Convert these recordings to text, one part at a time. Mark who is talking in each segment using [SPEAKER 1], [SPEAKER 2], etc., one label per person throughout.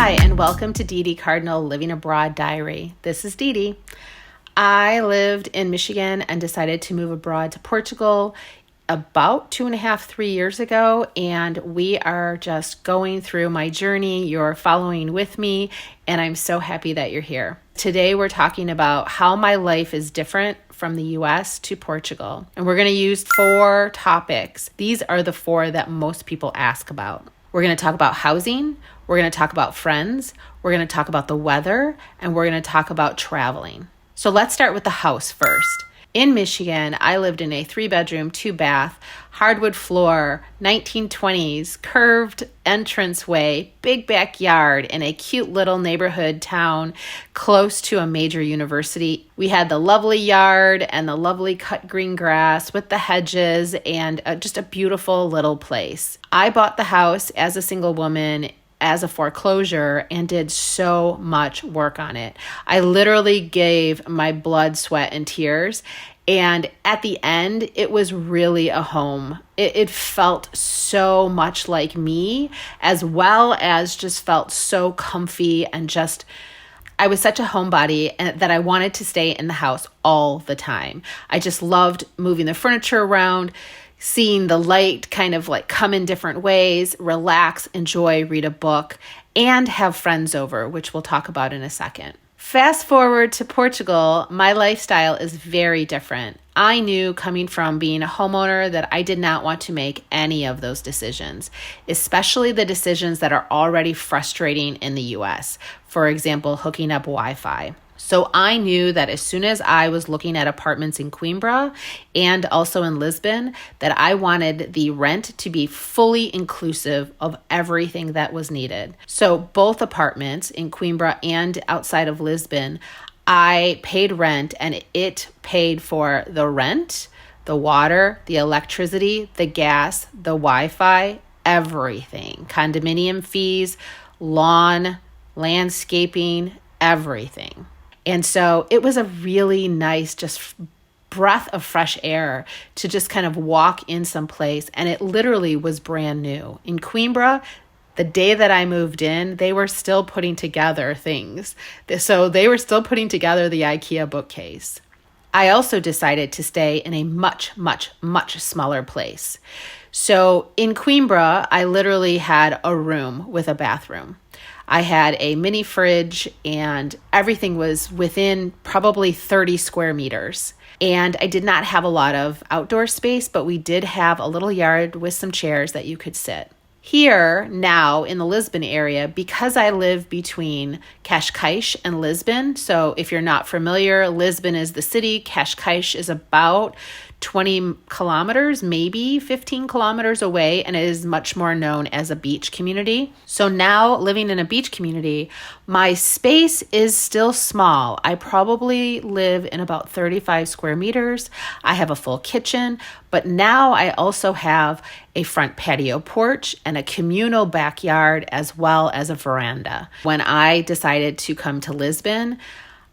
[SPEAKER 1] Hi, and welcome to Dee Dee Cardinal Living Abroad Diary. This is Dee Dee. I lived in Michigan and decided to move abroad to Portugal about 2.5, 3 years ago, and we are just going through my journey. You're following with me, and I'm so happy that you're here. Today, we're talking about how my life is different from the US to Portugal, and we're going to use 4 topics. These are the 4 that most people ask about. We're going to talk about housing, we're going to talk about friends, we're going to talk about the weather, and we're going to talk about traveling. So let's start with the house first. In Michigan, I lived in a 3-bedroom, 2-bath, hardwood floor, 1920s, curved entranceway, big backyard in a cute little neighborhood town close to a major university. We had the lovely yard and the lovely cut green grass with the hedges and just a beautiful little place. I bought the house as a single woman as a foreclosure and did so much work on it. I literally gave my blood, sweat, and tears. And at the end, it was really a home. It felt so much like me, as well as just felt so comfy and just, I was such a homebody that I wanted to stay in the house all the time. I just loved moving the furniture around, seeing the light kind of like come in different ways, relax, enjoy, read a book, and have friends over, which we'll talk about in a second. Fast forward to Portugal, my lifestyle is very different. I knew coming from being a homeowner that I did not want to make any of those decisions, especially the decisions that are already frustrating in the US. For example, hooking up Wi-Fi. So I knew that as soon as I was looking at apartments in Coimbra and also in Lisbon, that I wanted the rent to be fully inclusive of everything that was needed. So both apartments in Coimbra and outside of Lisbon, I paid rent and it paid for the rent, the water, the electricity, the gas, the Wi-Fi, everything. Condominium fees, lawn, landscaping, everything. And so it was a really nice, just breath of fresh air to just kind of walk in someplace. And it literally was brand new. In Coimbra, the day that I moved in, they were still putting together things. So they were still putting together the IKEA bookcase. I also decided to stay in a much, much, much smaller place. So in Coimbra, I literally had a room with a bathroom. I had a mini fridge and everything was within probably 30 square meters. And I did not have a lot of outdoor space, but we did have a little yard with some chairs that you could sit. Here now in the Lisbon area, because I live between Cascais and Lisbon, so if you're not familiar, Lisbon is the city, Cascais is about 20 kilometers, maybe 15 kilometers away, and it is much more known as a beach community. So now living in a beach community, my space is still small. I probably live in about 35 square meters. I have a full kitchen, but now I also have a front patio porch and a communal backyard as well as a veranda. When I decided to come to Lisbon,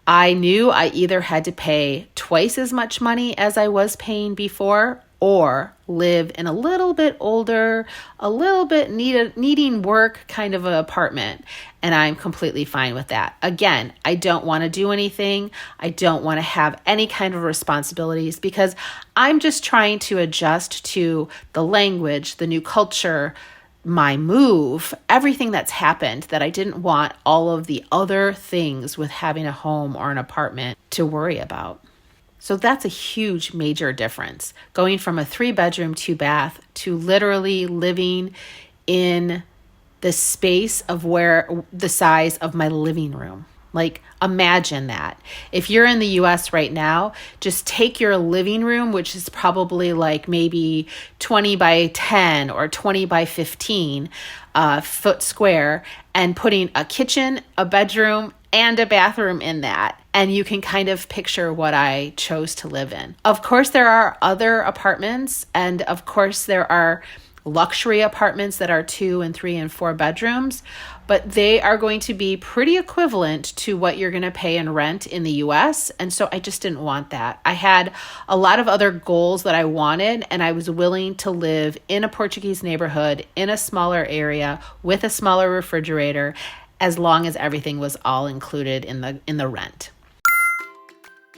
[SPEAKER 1] I knew I either had to pay twice as much money as I was paying before or live in a little bit older, a little bit needing work kind of an apartment. And I'm completely fine with that. Again, I don't want to do anything. I don't want to have any kind of responsibilities because I'm just trying to adjust to the language, the new culture, my move, everything that's happened that I didn't want all of the other things with having a home or an apartment to worry about. So that's a huge major difference, going from a 3-bedroom, 2-bath to literally living in the space of where the size of my living room. Like, imagine that. If you're in the US right now, just take your living room, which is probably like maybe 20 by 10 or 20 by 15 foot square, and putting a kitchen, a bedroom, and a bathroom in that. And you can kind of picture what I chose to live in. Of course, there are other apartments, and of course, there are luxury apartments that are 2 and 3 and 4 bedrooms, but they are going to be pretty equivalent to what you're going to pay in rent in the US. And so I just didn't want that. I had a lot of other goals that I wanted, and I was willing to live in a Portuguese neighborhood in a smaller area with a smaller refrigerator as long as everything was all included in the rent.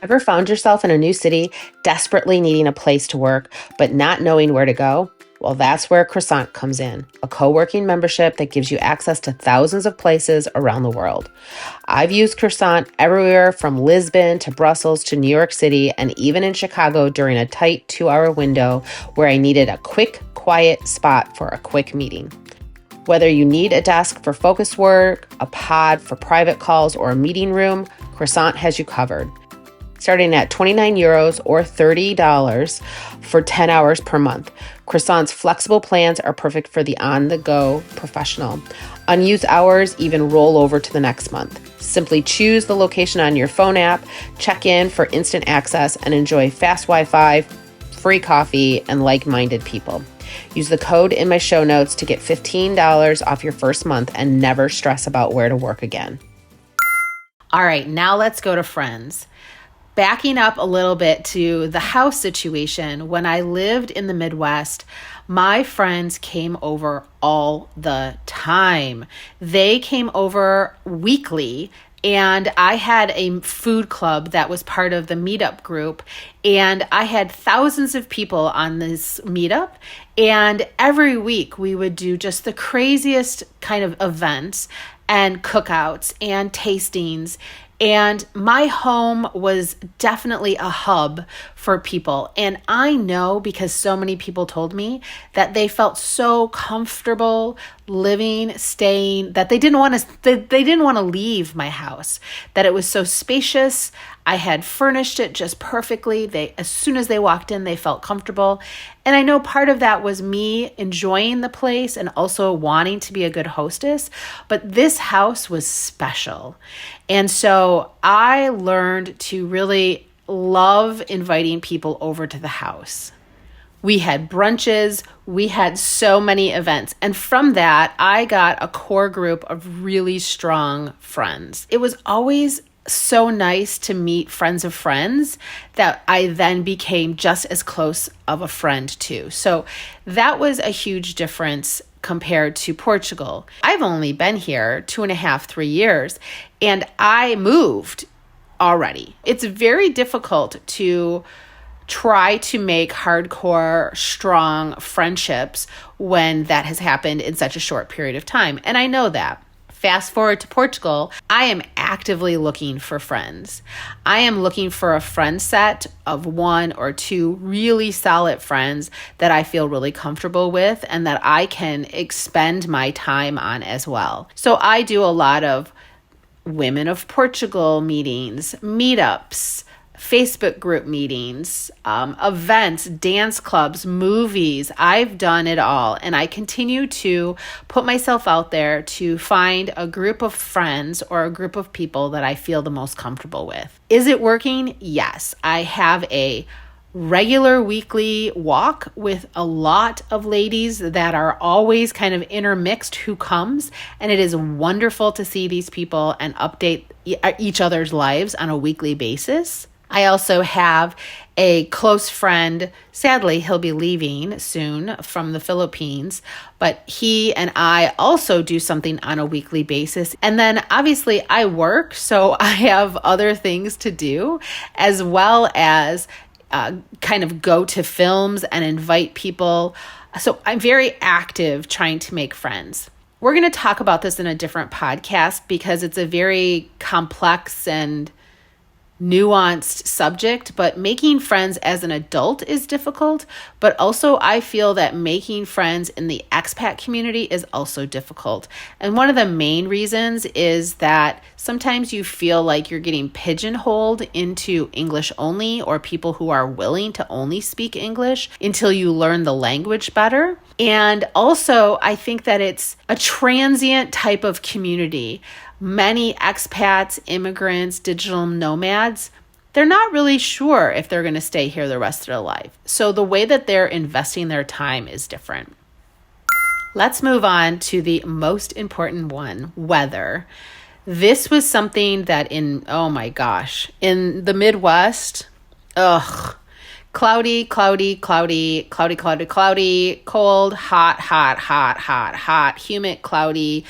[SPEAKER 1] Ever found yourself in a new city, desperately needing a place to work, but not knowing where to go? Well, that's where Croissant comes in, a co-working membership that gives you access to thousands of places around the world. I've used Croissant everywhere from Lisbon to Brussels to New York City, and even in Chicago during a tight 2-hour window where I needed a quick, quiet spot for a quick meeting. Whether you need a desk for focus work, a pod for private calls, or a meeting room, Croissant has you covered. Starting at €29 or $30 for 10 hours per month. Croissant's flexible plans are perfect for the on-the-go professional. Unused hours even roll over to the next month. Simply choose the location on your phone app, check in for instant access, and enjoy fast Wi-Fi, free coffee, and like-minded people. Use the code in my show notes to get $15 off your first month and never stress about where to work again. All right, now let's go to friends. Backing up a little bit to the house situation, when I lived in the Midwest, my friends came over all the time. They came over weekly, and I had a food club that was part of the meetup group, and I had thousands of people on this meetup, and every week we would do just the craziest kind of events and cookouts and tastings. And my home was definitely a hub for people. And I know, because so many people told me, that they felt so comfortable living, staying, that they didn't want to leave my house, that it was so spacious. I had furnished it just perfectly. As soon as they walked in, they felt comfortable. And I know part of that was me enjoying the place and also wanting to be a good hostess. But this house was special. And so I learned to really love inviting people over to the house. We had brunches, we had so many events. And from that, I got a core group of really strong friends. It was always so nice to meet friends of friends that I then became just as close of a friend to. So that was a huge difference compared to Portugal. I've only been here 2.5, 3 years, and I moved already. It's very difficult to try to make hardcore, strong friendships when that has happened in such a short period of time. And I know that. Fast forward to Portugal, I am actively looking for friends. I am looking for a friend set of 1 or 2 really solid friends that I feel really comfortable with and that I can expend my time on as well. So I do a lot of Women of Portugal meetings, meetups, Facebook group meetings, events, dance clubs, movies. I've done it all. And I continue to put myself out there to find a group of friends or a group of people that I feel the most comfortable with. Is it working? Yes. I have a regular weekly walk with a lot of ladies that are always kind of intermixed who comes. And it is wonderful to see these people and update each other's lives on a weekly basis. I also have a close friend. Sadly, he'll be leaving soon from the Philippines, but he and I also do something on a weekly basis. And then obviously I work, so I have other things to do, as well as kind of go to films and invite people. So I'm very active trying to make friends. We're going to talk about this in a different podcast because it's a very complex and nuanced subject, but making friends as an adult is difficult. But also I feel that making friends in the expat community is also difficult. And one of the main reasons is that sometimes you feel like you're getting pigeonholed into English only, or people who are willing to only speak English until you learn the language better. And also I think that it's a transient type of community. Many expats, immigrants, digital nomads, they're not really sure if they're going to stay here the rest of their life. So the way that they're investing their time is different. Let's move on to the most important one, weather. This was something that in the Midwest, cloudy, cold, hot, humid, cloudy,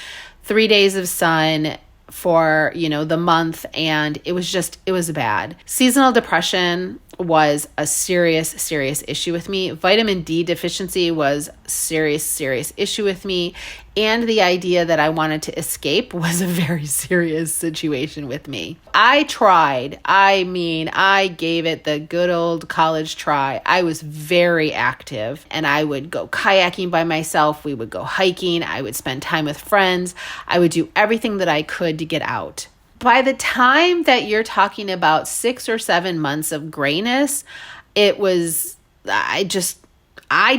[SPEAKER 1] 3 days of sun for, the month, and it was bad. Seasonal depression was a serious issue with me. Vitamin D deficiency was serious issue with me. And the idea that I wanted to escape was a very serious situation with me. I tried. I gave it the good old college try. I was very active, and I would go kayaking by myself. We would go hiking. I would spend time with friends. I would do everything that I could to get out. By the time that you're talking about 6 or 7 months of grayness, I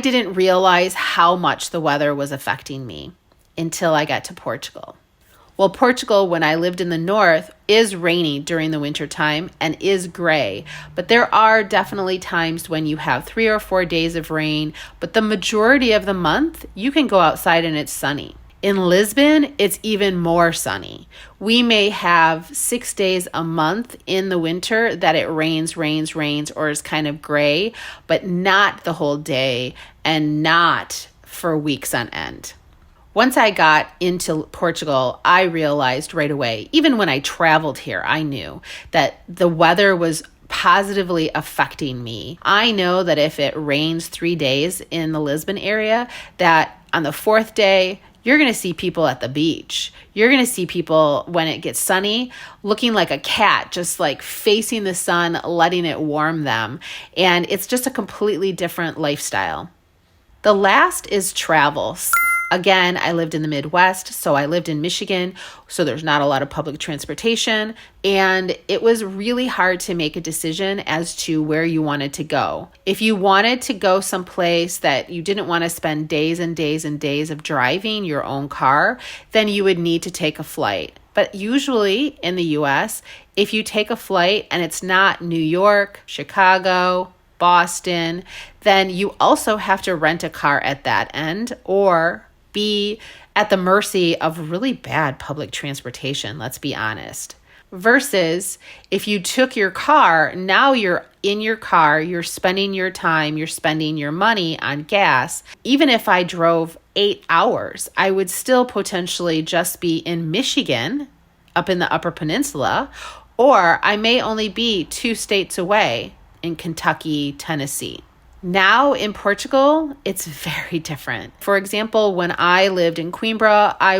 [SPEAKER 1] didn't realize how much the weather was affecting me until I got to Portugal. Well, Portugal, when I lived in the north, is rainy during the winter time and is gray. But there are definitely times when you have 3 or 4 days of rain, but the majority of the month, you can go outside and it's sunny. In Lisbon, it's even more sunny. We may have 6 days a month in the winter that it rains, or is kind of gray, but not the whole day and not for weeks on end. Once I got into Portugal, I realized right away, even when I traveled here, I knew that the weather was positively affecting me. I know that if it rains 3 days in the Lisbon area, that on the 4th day, you're going to see people at the beach. You're going to see people when it gets sunny looking like a cat, just like facing the sun, letting it warm them. And it's just a completely different lifestyle. The last is travel. Again, I lived in the Midwest, so I lived in Michigan, so there's not a lot of public transportation, and it was really hard to make a decision as to where you wanted to go. If you wanted to go someplace that you didn't want to spend days and days and days of driving your own car, then you would need to take a flight. But usually in the US, if you take a flight and it's not New York, Chicago, Boston, then you also have to rent a car at that end or be at the mercy of really bad public transportation, let's be honest. Versus if you took your car, now you're in your car, you're spending your time, you're spending your money on gas. Even if I drove 8 hours, I would still potentially just be in Michigan, up in the Upper Peninsula, or I may only be 2 states away in Kentucky, Tennessee. Now in Portugal, it's very different. For example, when I lived in Coimbra, I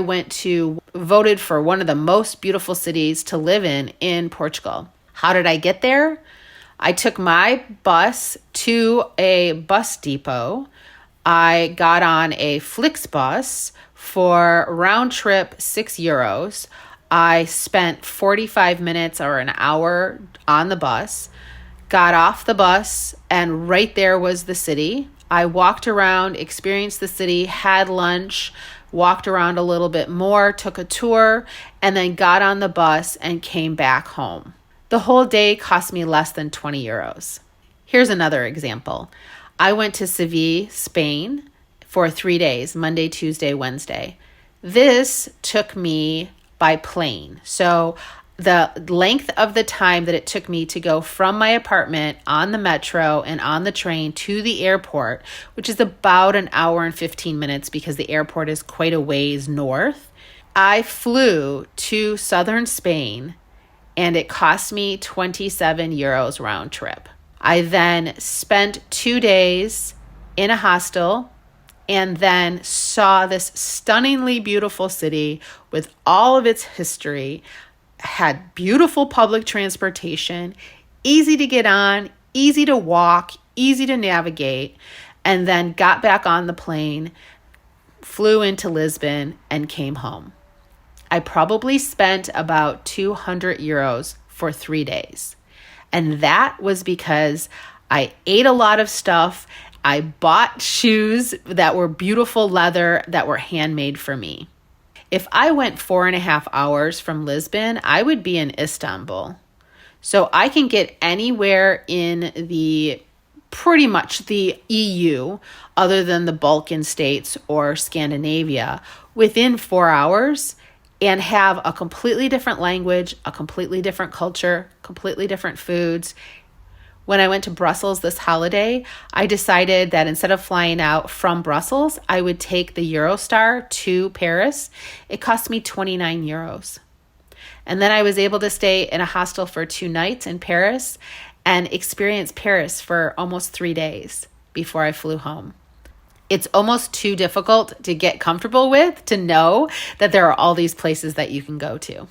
[SPEAKER 1] voted for one of the most beautiful cities to live in Portugal. How did I get there? I took my bus to a bus depot. I got on a Flixbus for round trip €6. I spent 45 minutes or an hour on the bus. Got off the bus, and right there was the city. I walked around, experienced the city, had lunch, walked around a little bit more, took a tour, and then got on the bus and came back home. The whole day cost me less than €20. Here's another example. I went to Seville, Spain for 3 days, Monday, Tuesday, Wednesday. This took me by plane. So the length of the time that it took me to go from my apartment on the metro and on the train to the airport, which is about an hour and 15 minutes because the airport is quite a ways north, I flew to southern Spain and it cost me €27 round trip. I then spent 2 days in a hostel and then saw this stunningly beautiful city with all of its history, had beautiful public transportation, easy to get on, easy to walk, easy to navigate, and then got back on the plane, flew into Lisbon, and came home. I probably spent about €200 for 3 days. And that was because I ate a lot of stuff. I bought shoes that were beautiful leather that were handmade for me. If I went 4.5 hours from Lisbon, I would be in Istanbul. So I can get anywhere in pretty much the EU, other than the Balkan states or Scandinavia, within 4 hours and have a completely different language, a completely different culture, completely different foods, When I went to Brussels this holiday, I decided that instead of flying out from Brussels, I would take the Eurostar to Paris. It cost me 29 euros. And then I was able to stay in a hostel for 2 nights in Paris and experience Paris for almost 3 days before I flew home. It's almost too difficult to get comfortable with to know that there are all these places that you can go to.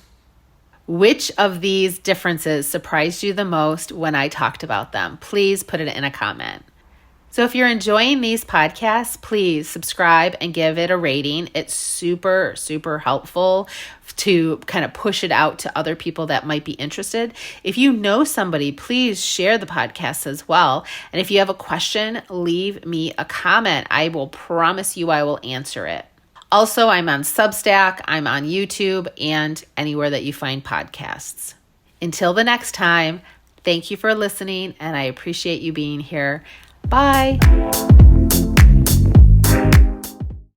[SPEAKER 1] Which of these differences surprised you the most when I talked about them? Please put it in a comment. So if you're enjoying these podcasts, please subscribe and give it a rating. It's super, super helpful to kind of push it out to other people that might be interested. If you know somebody, please share the podcast as well. And if you have a question, leave me a comment. I will promise you I will answer it. Also, I'm on Substack, I'm on YouTube, and anywhere that you find podcasts. Until the next time, thank you for listening, and I appreciate you being here. Bye.